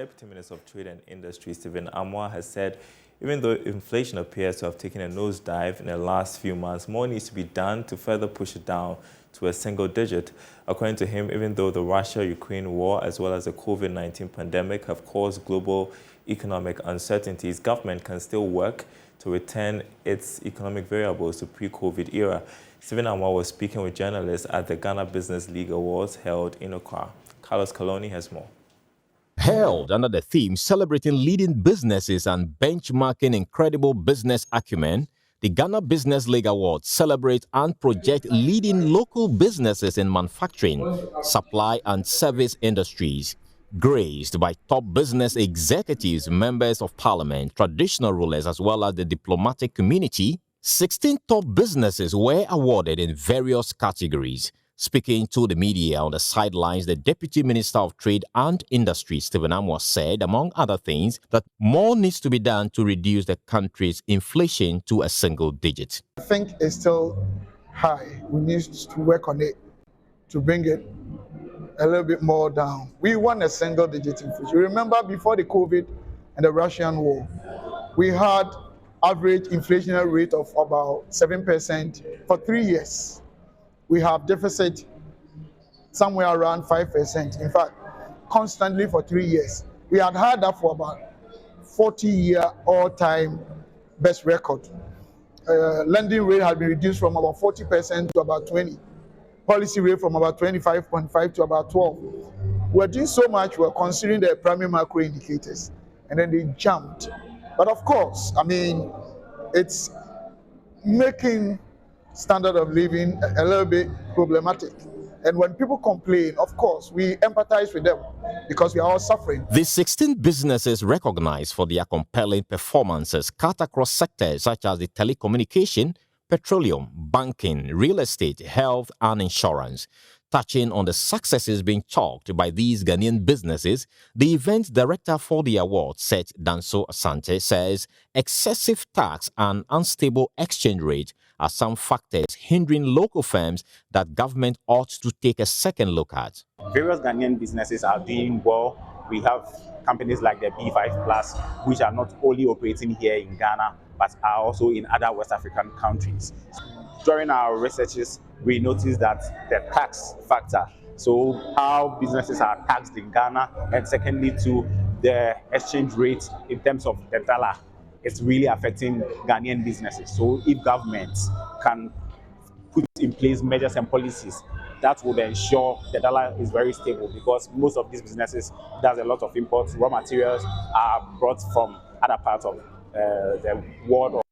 Deputy Minister of Trade and Industry, Stephen Amoah, has said even though inflation appears to have taken a nosedive in the last few months, more needs to be done to further push it down to a single digit. According to him, even though the Russia-Ukraine war as well as the COVID-19 pandemic have caused global economic uncertainties, government can still work to return its economic variables to pre-COVID era. Stephen Amoah was speaking with journalists at the Ghana Business League Awards held in Accra. Carlos Coloni has more. Held under the theme celebrating leading businesses and benchmarking incredible business acumen, the Ghana Business League Awards celebrate and project leading local businesses in manufacturing, supply and service industries. Graced by top business executives, members of parliament, traditional rulers, as well as the diplomatic community, 16 top businesses were awarded in various categories. Speaking to the media on the sidelines, the Deputy Minister of Trade and Industry, Stephen Amoah, said, among other things, that more needs to be done to reduce the country's inflation to a single digit. I think it's still high. We need to work on it to bring it a little bit more down. We want a single digit inflation. Remember, before the COVID and the Russian war, we had average inflationary rate of about 7% for 3 years. We have deficit somewhere around 5%. In fact, constantly for 3 years. We had that for about 40-year all-time best record. Lending rate had been reduced from about 40% to about 20%. Policy rate from about 25.5 to about 12. We're doing so much, we're considering the primary macro indicators, and then they jumped. But of course, I mean, it's making standard of living a little bit problematic. And when people complain, of course, we empathize with them because we are all suffering. The 16 businesses recognized for their compelling performances cut across sectors such as the telecommunication, petroleum, banking, real estate, health, and insurance. Touching on the successes being chalked by these Ghanaian businesses, the event director for the award, Seth Danso Asante, says excessive tax and unstable exchange rate are some factors hindering local firms that government ought to take a second look at. Various Ghanaian businesses are doing well. We have companies like the B5 Plus, which are not only operating here in Ghana, but are also in other West African countries. During our researches, we noticed that the tax factor, so how businesses are taxed in Ghana, and secondly to the exchange rate in terms of the dollar, it's really affecting Ghanaian businesses. So if governments can put in place measures and policies that would ensure the dollar is very stable, because most of these businesses does a lot of imports. Raw materials are brought from other parts of the world.